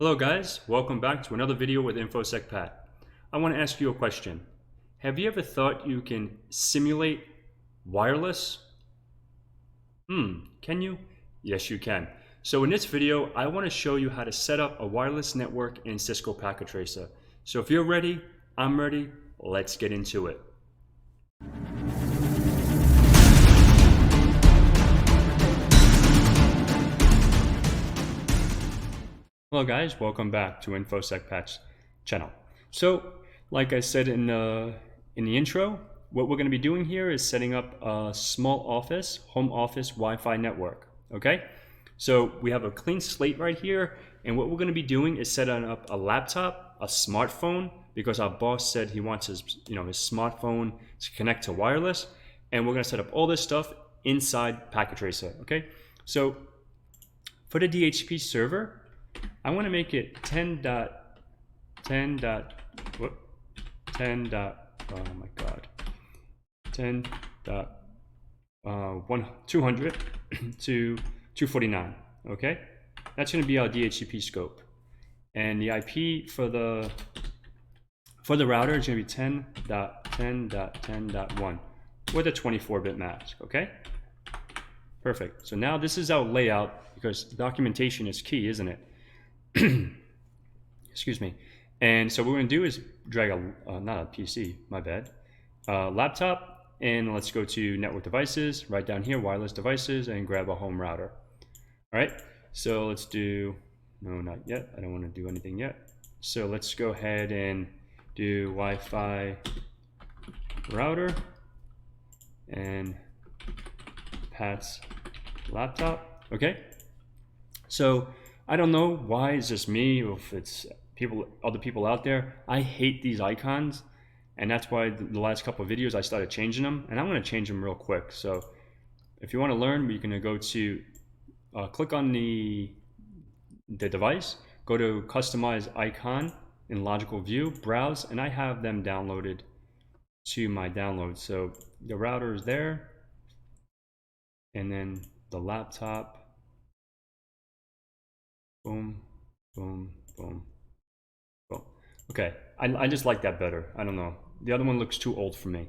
Hello guys, welcome back to another video with InfoSec Pat. I want to ask you a question. Have you ever thought you can simulate wireless? Can you? Yes, you can. So in this video, I want to show you how to set up a wireless network in Cisco Packet Tracer. So if you're ready, I'm ready, let's get into it. Hello guys, welcome back to InfoSec Pats channel. So, like I said in the intro, what we're going to be doing here is setting up a small office, home office Wi-Fi network. Okay, so we have a clean slate right here, and what we're going to be doing is setting up a laptop, a smartphone, because our boss said he wants his smartphone to connect to wireless, and we're going to set up all this stuff inside Packet Tracer. Okay, so for the Dhcp server, I want to make it 10.10. Oh my god. 10.200 to 249. Okay, that's going to be our DHCP scope, and the IP for the router is going to be 10.10.10.1 with a 24-bit mask. Okay, perfect. So now this is our layout, because documentation is key, isn't it? Excuse me. And so what we're going to do is drag not a PC, my bad, laptop, and let's go to network devices, right down here, wireless devices, and grab a home router. All right, so let's do, no, not yet. I don't want to do anything yet. So let's go ahead and do Wi-Fi router and Pat's laptop. Okay, so I don't know why it's just me or if it's other people out there. I hate these icons, and that's why the last couple of videos I started changing them, and I'm going to change them real quick. So if you want to learn, you're going to go to click on the device, go to customize icon in logical view, browse, and I have them downloaded to my download. So the router is there, and then the laptop. Boom, boom, boom, boom. Okay, I just like that better. I don't know. The other one looks too old for me.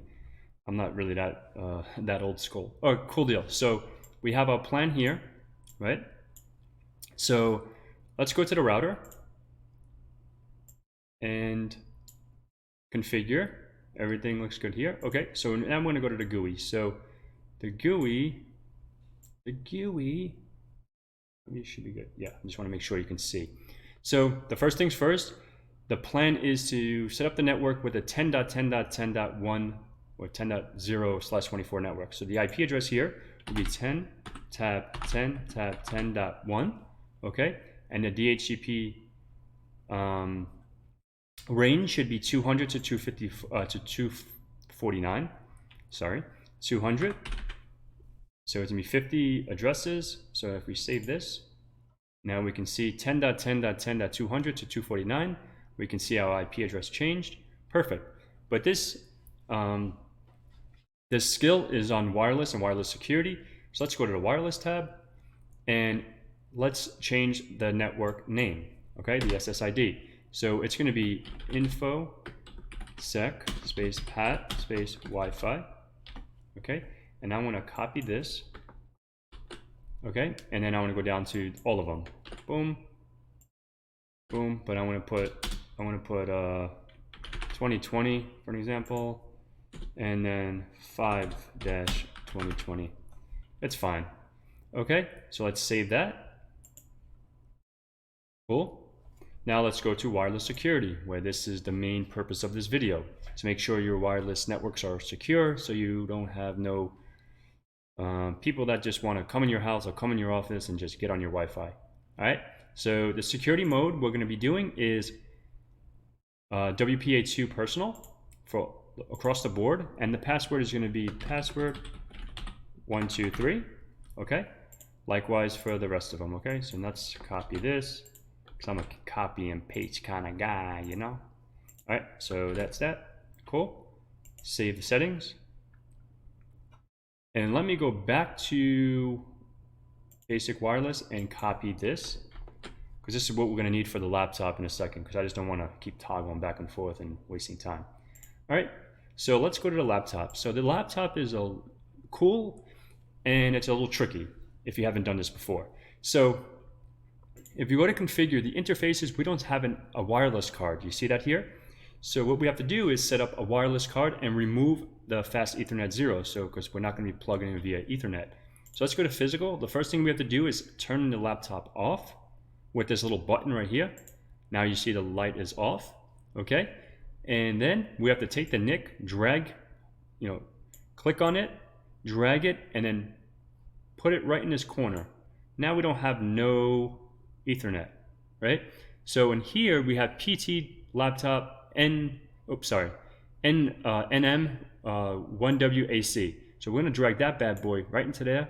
I'm not really that old school. Oh, cool deal. So we have our plan here, right? So let's go to the router and configure. Everything looks good here. Okay, so now I'm going to go to the GUI. So the GUI. It should be good. Yeah, I just want to make sure you can see. So the first things first, the plan is to set up the network with a 10.10.10.1 or 10.0/24 network. So the IP address here will be 10 tab 10 tab 10.1. Okay, and the DHCP range should be 200 to 250 to 249. Sorry, 200. So it's going to be 50 addresses. So if we save this, now we can see 10.10.10.200 to 249. We can see our IP address changed. Perfect. But this skill is on wireless and wireless security. So let's go to the wireless tab, and let's change the network name, okay, the SSID. So it's going to be InfoSec space Pat space Wi-Fi, okay? And I want to copy this, okay? And then I want to go down to all of them. Boom, boom. But I want to put 2020 for an example, and then 5-2020. It's fine. Okay, so let's save that. Cool. Now let's go to wireless security, where this is the main purpose of this video, to make sure your wireless networks are secure, so you don't have no people that just want to come in your house or come in your office and just get on your Wi-Fi. All right, so the security mode we're going to be doing is WPA2 personal for across the board, and the password is going to be password 123. Okay, likewise for the rest of them. Okay, so let's copy this, because I'm a copy and paste kind of guy, you know. All right, so that's that. Cool. Save the settings. And let me go back to basic wireless and copy this. because this is what we're going to need for the laptop in a second, because I just don't want to keep toggling back and forth and wasting time. All right, so let's go to the laptop. So the laptop is cool, and it's a little tricky if you haven't done this before. So if you go to configure the interfaces, we don't have a wireless card. You see that here? So what we have to do is set up a wireless card and remove the fast Ethernet 0, so because we're not going to be plugging in via Ethernet. So let's go to physical. The first thing we have to do is turn the laptop off with this little button right here. Now you see the light is off, okay? And then we have to take the NIC, drag, click on it, drag it, and then put it right in this corner. Now we don't have no Ethernet, right? So in here we have PT laptop NM1WAC. So we're going to drag that bad boy right into there,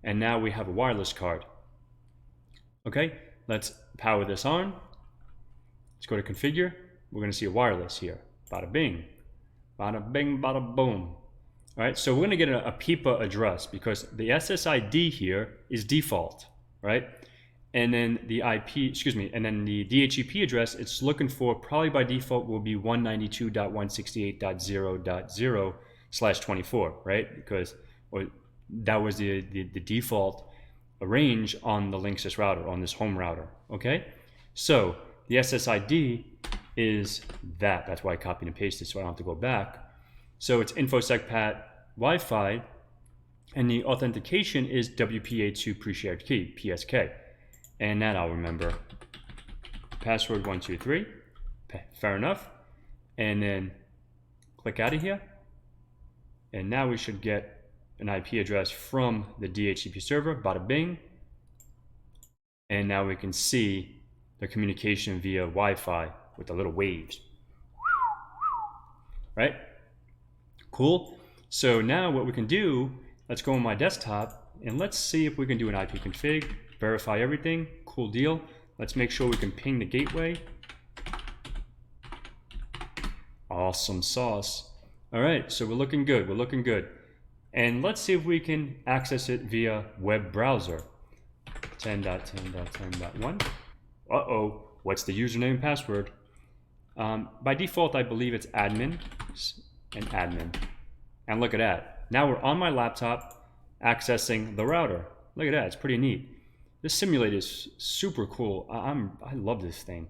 and now we have a wireless card. Okay, let's power this on. Let's go to configure. We're going to see a wireless here. Bada bing, bada bing, bada boom. All right, so we're going to get a PIPA address because the SSID here is default, right? And then the and then the DHCP address it's looking for probably by default will be 192.168.0.0/24, right? Because that was the default range on the Linksys router, on this home router, okay? So the SSID is that. That's why I copied and pasted so I don't have to go back. So it's InfoSec Pat Wi-Fi, and the authentication is WPA2 pre-shared key, PSK. And that I'll remember. Password 123. Fair enough. And then click out of here. And now we should get an IP address from the DHCP server. Bada bing. And now we can see the communication via Wi-Fi with the little waves. Right? Cool. So now what we can do, let's go on my desktop and let's see if we can do an IP config. Verify everything, cool deal. Let's make sure we can ping the gateway. Awesome sauce. All right, so we're looking good, And let's see if we can access it via web browser. 10.10.10.1. Uh-oh, what's the username and password? By default, I believe it's admin and admin. And look at that. Now we're on my laptop accessing the router. Look at that, it's pretty neat. This simulator is super cool. I love this thing.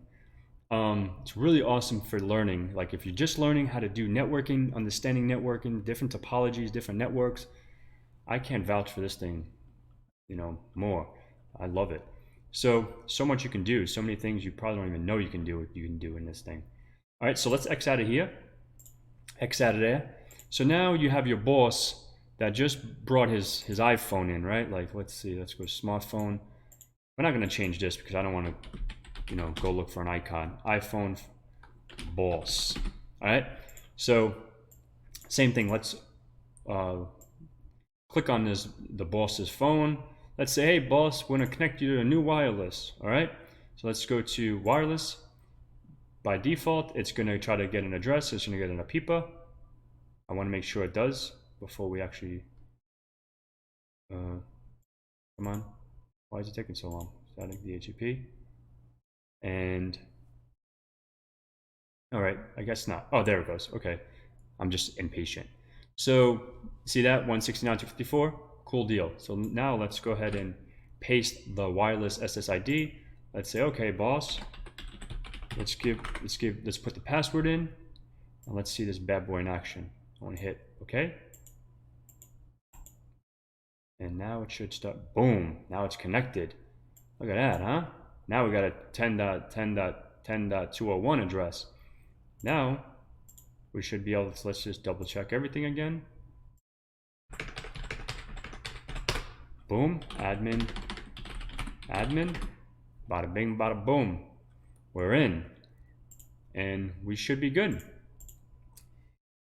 It's really awesome for learning. Like if you're just learning how to do networking, understanding networking, different topologies, different networks, I can't vouch for this thing, more. I love it. So much you can do. So many things you probably don't even know you can do in this thing. All right, so let's X out of here. X out of there. So now you have your boss that just brought his iPhone in, right? Like, let's see, let's go to smartphone. We're not going to change this because I don't want to, go look for an icon. iPhone boss. All right. So same thing. Let's click on the boss's phone. Let's say, hey, boss, we're going to connect you to a new wireless. All right. So let's go to wireless. By default, it's going to try to get an address. It's going to get in a PIPA. I want to make sure it does before we actually. Come on. Why is it taking so long? Static DHCP. And all right, I guess not. Oh, there it goes. Okay, I'm just impatient. So see that 169.254? Cool deal. So now let's go ahead and paste the wireless SSID. Let's say, okay, boss. Let's put the password in, and let's see this bad boy in action. I want to hit okay. And now it should start, boom, now it's connected. Look at that, huh? Now we got a 10.10.10.201 address. Now, we should be able to, let's just double check everything again. Boom, admin, bada bing, bada boom. We're in, and we should be good.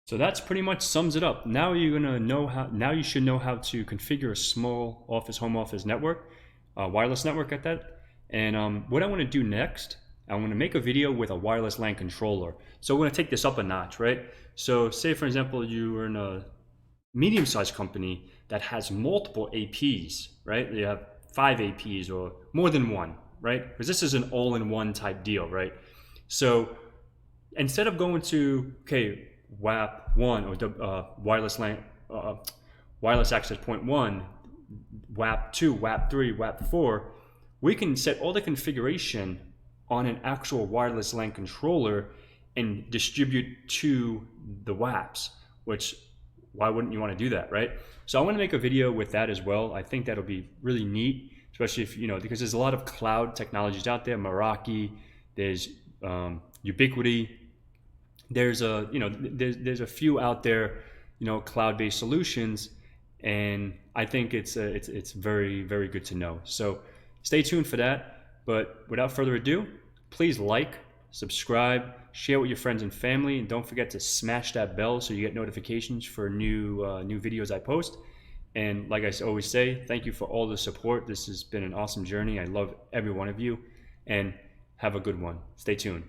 So that's pretty much sums it up. Now you're gonna know how. Now you should know how to configure a small home office network, wireless network at that. And what I want to do next, I want to make a video with a wireless LAN controller. So we're gonna take this up a notch, right? So say for example you are in a medium-sized company that has multiple APs, right? You have 5 APs or more than one, right? Because this is an all-in-one type deal, right? So instead of going to, okay, WAP 1 or wireless access point 1, WAP 2, WAP 3, WAP 4, we can set all the configuration on an actual wireless LAN controller and distribute to the WAPs, which, why wouldn't you want to do that, right? So I want to make a video with that as well. I think that'll be really neat, especially if, because there's a lot of cloud technologies out there. Meraki, there's Ubiquiti, there's there's a few out there, cloud-based solutions, and I think it's very, very good to know. So stay tuned for that. But without further ado, please like, subscribe, share with your friends and family, and don't forget to smash that bell so you get notifications for new videos I post. And like I always say, thank you for all the support. This has been an awesome journey. I love every one of you, and have a good one. Stay tuned.